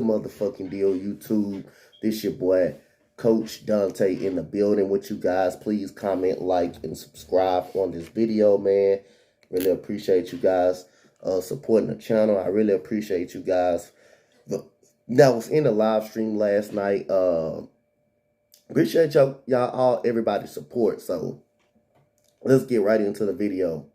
motherfucking deal, YouTube? This your boy, Coach Dante, in the building with you guys. Please comment, like, and subscribe on this video, man. Really appreciate you guys supporting the channel. I really appreciate you guys that was in the live stream last night. Appreciate y'all all, everybody's support. So let's get right into the video.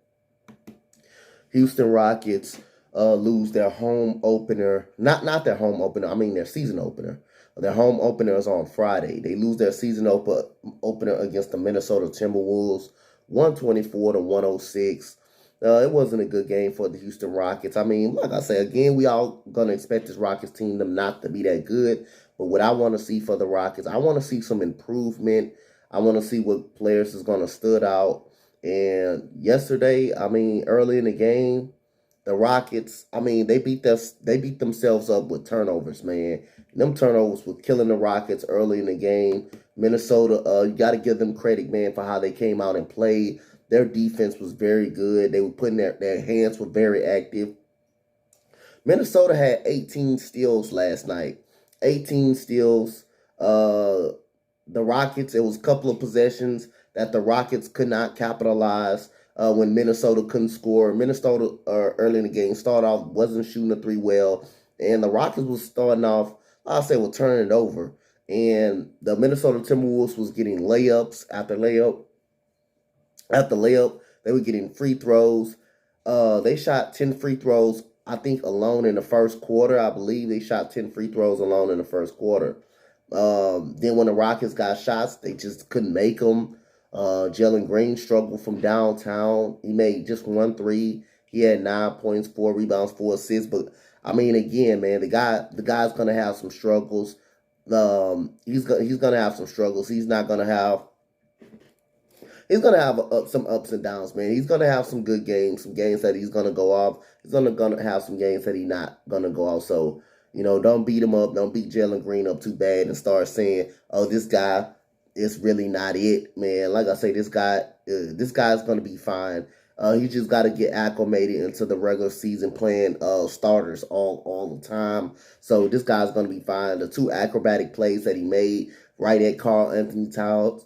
Houston Rockets lose their home opener. Not their home opener. I mean their season opener. Their home opener is on Friday. They lose their season opener against the Minnesota Timberwolves, 124-106. It wasn't a good game for the Houston Rockets. I mean, like I said, again, we all going to expect this Rockets team them not to be that good. But what I want to see for the Rockets, I want to see some improvement. I want to see what players is going to stood out. And yesterday, I mean, early in the game, the Rockets, I mean, they beat themselves up with turnovers, man. Them turnovers were killing the Rockets early in the game. Minnesota, you got to give them credit, man, for how they came out and played. Their defense was very good. They were putting their hands were very active. Minnesota had 18 steals last night. 18 steals. The Rockets, it was a couple of possessions that the Rockets could not capitalize when Minnesota couldn't score. Minnesota early in the game started off, wasn't shooting the three well. And the Rockets was starting off, I'll say, were turning it over. And the Minnesota Timberwolves was getting layups after layup. After layup, they were getting free throws. They shot 10 free throws, I think, alone in the first quarter. I believe they shot 10 free throws alone in the first quarter. Then when the Rockets got shots, they just couldn't make them. Jalen Green struggled from downtown. He made just 1 3. He had 9 points, 4 rebounds, 4 assists. But I mean, again, man, the guy's gonna have some struggles. He's gonna have some struggles. He's gonna have some ups and downs, man. He's gonna have some good games, some games that he's gonna go off. He's gonna have some games that he's not gonna go off. So, you know, don't beat him up. Don't beat Jalen Green up too bad and start saying, "Oh, this guy is really not it, man." Like I say, this guy's gonna be fine. He just got to get acclimated into the regular season playing starters all the time. So this guy's gonna be fine. The 2 acrobatic plays that he made right at Karl-Anthony Towns.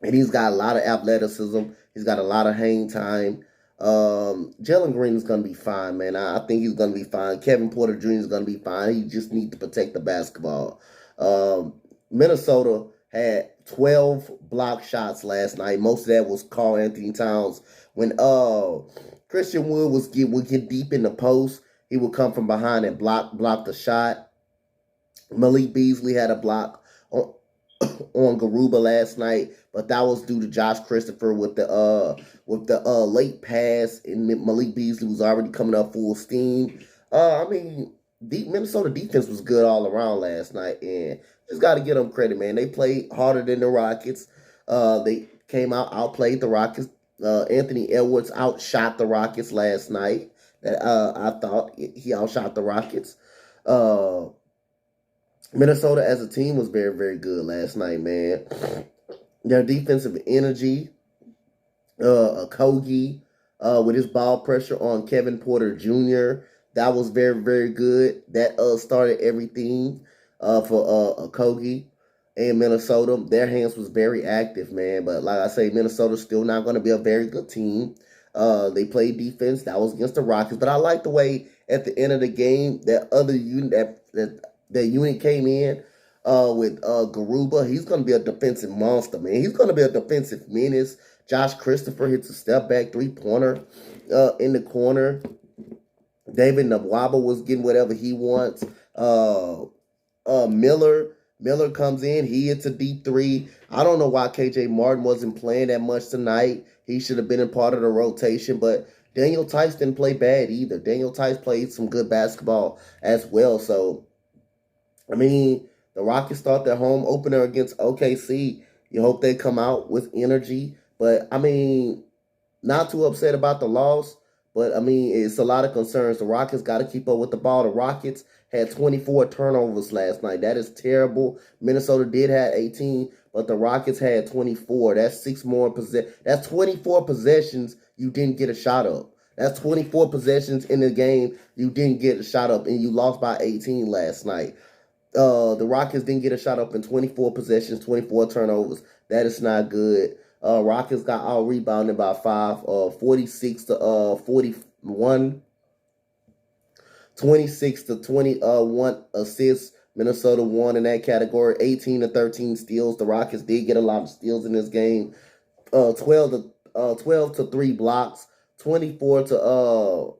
And he's got a lot of athleticism. He's got a lot of hang time. Jalen Green is going to be fine, man. I think he's going to be fine. Kevin Porter Jr. is going to be fine. He just needs to protect the basketball. Minnesota had 12 block shots last night. Most of that was Karl-Anthony Towns. When Christian Wood would get deep in the post, he would come from behind and block the shot. Malik Beasley had a block on Garuba last night, but that was due to Josh Christopher with the late pass, and Malik Beasley was already coming up full steam. I mean, Minnesota defense was good all around last night, and just got to give them credit, man. They played harder than the Rockets. They came outplayed the Rockets. Anthony Edwards outshot the Rockets last night. I thought he outshot the Rockets. Minnesota as a team was very, very good last night, man. Their defensive energy, Kogi with his ball pressure on Kevin Porter Jr., that was very, very good. That started everything for Kogi and Minnesota. Their hands was very active, man. But like I say, Minnesota's still not going to be a very good team. They played defense. That was against the Rockets. But I like the way at the end of the game that other unit that unit came in with Garuba. He's going to be a defensive monster, man. He's going to be a defensive menace. Josh Christopher hits a step-back three-pointer in the corner. David Nwaba was getting whatever he wants. Miller comes in. He hits a deep 3. I don't know why KJ Martin wasn't playing that much tonight. He should have been a part of the rotation, but Daniel Tice didn't play bad either. Daniel Tice played some good basketball as well. So, I mean, the Rockets start their home opener against OKC. You hope they come out with energy. But, I mean, not too upset about the loss. But, I mean, it's a lot of concerns. The Rockets got to keep up with the ball. The Rockets had 24 turnovers last night. That is terrible. Minnesota did have 18, but the Rockets had 24. That's 6 more That's 24 possessions you didn't get a shot up. That's 24 possessions in the game. You didn't get a shot up, and you lost by 18 last night. The Rockets didn't get a shot up in 24 possessions, 24 turnovers. That is not good. Rockets got out rebounded by 5, 46 to 41, 26 to 21 assists. Minnesota won in that category. 18 to 13 steals. The Rockets did get a lot of steals in this game. 12 to 3 blocks. 24 to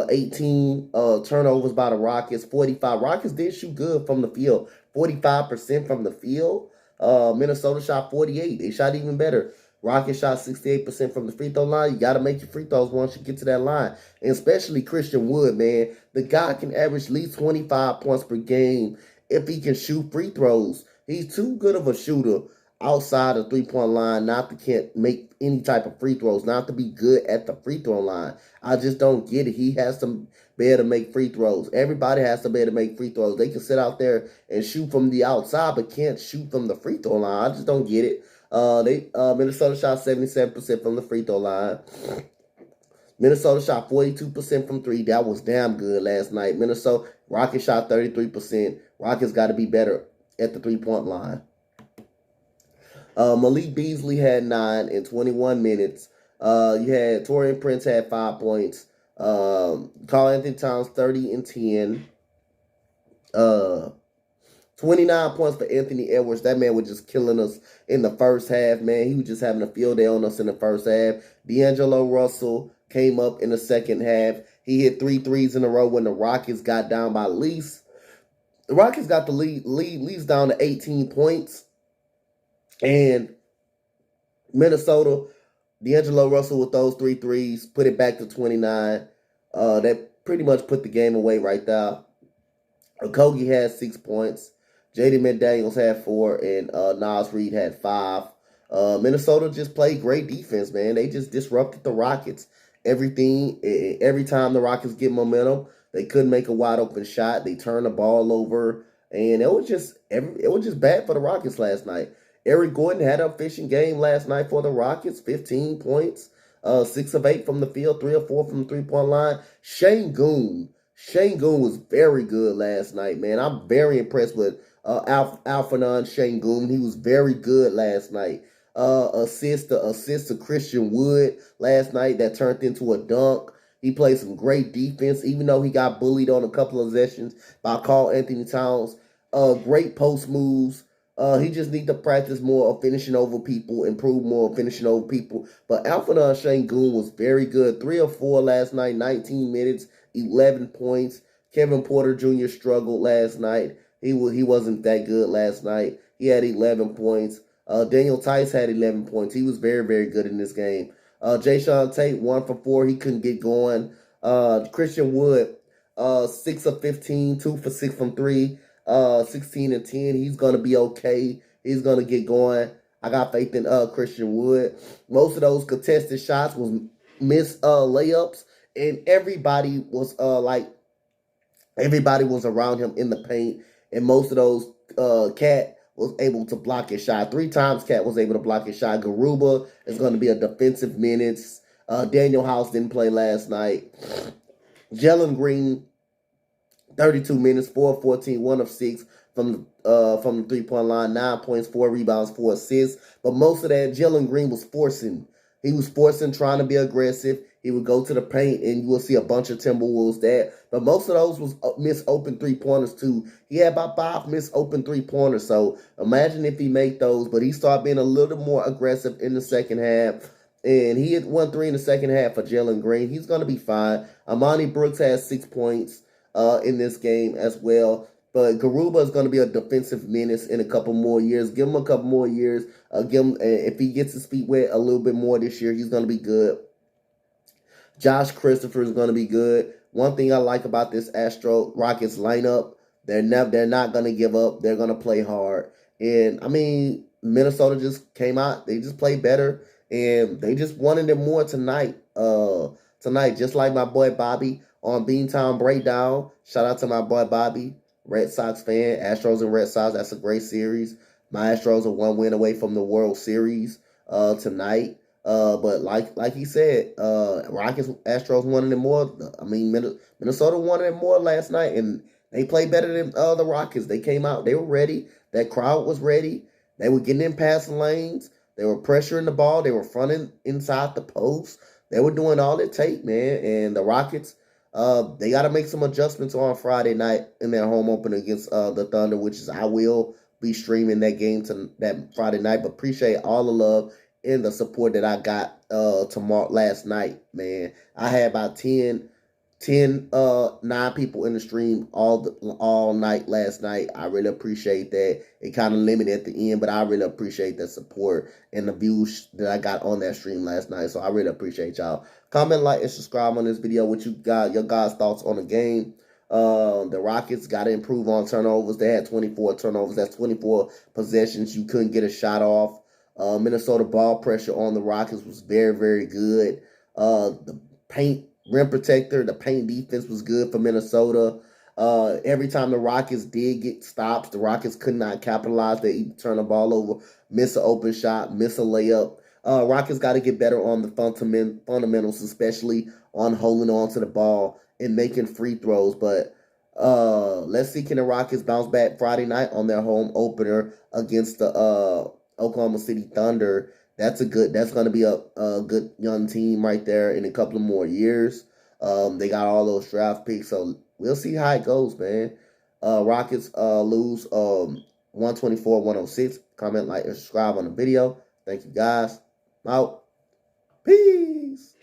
18 turnovers by the Rockets. 45. Rockets did shoot good from the field. 45% from the field. Minnesota shot 48. They shot even better. Rockets shot 68% from the free throw line. You got to make your free throws once you get to that line. And especially Christian Wood, man. The guy can average at least 25 points per game if he can shoot free throws. He's too good of a shooter outside the three-point line not to can't make any type of free throws, not to be good at the free throw line. I just don't get it. He has to be able to make free throws. Everybody has to be able to make free throws. They can sit out there and shoot from the outside, but can't shoot from the free throw line. I just don't get it. Minnesota shot 77% from the free throw line. Minnesota shot 42% from 3. That was damn good last night. Minnesota Rockets shot 33%. Rockets got to be better at the three-point line. Malik Beasley had 9 in 21 minutes. You had Taurean Prince had 5 points. Karl-Anthony Towns 30 and 10. 29 points for Anthony Edwards. That man was just killing us in the first half, man. He was just having a field day on us in the first half. D'Angelo Russell came up in the second half. He hit 3 threes in a row when the Rockets got down by least. The Rockets got the leads down to 18 points. And Minnesota, D'Angelo Russell with those 3 threes, put it back to 29. That pretty much put the game away right there. Okogie had 6 points. J.D. McDaniels had 4, and Nas Reed had 5. Minnesota just played great defense, man. They just disrupted the Rockets. Every time the Rockets get momentum, they couldn't make a wide open shot. They turned the ball over, and it was just bad for the Rockets last night. Eric Gordon had an efficient game last night for the Rockets, 15 points, 6 of 8 from the field, 3 of 4 from the three-point line. Şengün was very good last night, man. I'm very impressed with Alphanon Şengün. He was very good last night. Assist to Christian Wood last night that turned into a dunk. He played some great defense, even though he got bullied on a couple of possessions by Karl-Anthony Towns. Great post moves. He just needs to practice more of finishing over people, improve more of finishing over people. But Alphanon Şengün was very good. 3 of 4 last night, 19 minutes, 11 points. Kevin Porter Jr. struggled last night. He wasn't that good last night. He had 11 points. Daniel Tice had 11 points. He was very, very good in this game. Jayshawn Tate, 1 for 4. He couldn't get going. Christian Wood, 6 of 15, 2 for 6 from 3. 16 and 10. He's going to be okay. He's going to get going. I got faith in Christian Wood. Most of those contested shots was missed layups, and everybody was around him in the paint, and most of those Cat was able to block his shot. 3 times Cat was able to block his shot. Garuba is going to be a defensive minutes. Daniel House didn't play last night. Jalen Green, 32 minutes, 4 of 14, 1 of 6 from the three-point line, 9 points, 4 rebounds, 4 assists. But most of that, Jalen Green was forcing. He was forcing, trying to be aggressive. He would go to the paint, and you will see a bunch of Timberwolves there. But most of those was missed open three-pointers, too. He had about 5 missed open three-pointers. So imagine if he made those. But he started being a little more aggressive in the second half. And he hit 1 3 in the second half for Jalen Green. He's going to be fine. Amani Brooks has 6 points in this game as well. But Garuba is going to be a defensive menace in a couple more years. Give him a couple more years. If he gets his feet wet a little bit more this year, he's going to be good. Josh Christopher is going to be good. One thing I like about this Astro Rockets lineup, they're not going to give up. They're going to play hard. And, I mean, Minnesota just came out. They just played better. And they just wanted it more tonight. Just like my boy Bobby on Beantown Breakdown. Shout out to my boy Bobby, Red Sox fan. Astros and Red Sox, that's a great series. My Astros are 1 win away from the World Series tonight. But like he said, Rockets, Astros wanted it more. I mean, Minnesota wanted it more last night, and they played better than the Rockets. They came out, they were ready. That crowd was ready. They were getting in passing lanes. They were pressuring the ball. They were fronting inside the post. They were doing all it take, man. And the Rockets, they got to make some adjustments on Friday night in their home opener against the Thunder, which is I will be streaming that game to that Friday night. But appreciate all the love and the support that I got tomorrow last night, man. I had about 9 people in the stream all night last night. I really appreciate that. It kind of limited at the end, but I really appreciate the support and the views that I got on that stream last night. So I really appreciate y'all. Comment, like, and subscribe on this video. What you got, your guys' thoughts on the game. The Rockets got to improve on turnovers. They had 24 turnovers. That's 24 possessions. You couldn't get a shot off. Minnesota ball pressure on the Rockets was very, very good. The paint rim protector, the paint defense was good for Minnesota. Every time the Rockets did get stops, the Rockets could not capitalize. They either turn the ball over, miss an open shot, miss a layup. Rockets got to get better on the fundamentals, especially on holding on to the ball and making free throws. But let's see, can the Rockets bounce back Friday night on their home opener against the Oklahoma City Thunder? That's going to be a good young team right there in a couple of more years. They got all those draft picks, so we'll see how it goes, man. Rockets lose 124-106. Comment, like, and subscribe on the video. Thank you, guys. I'm out. Peace.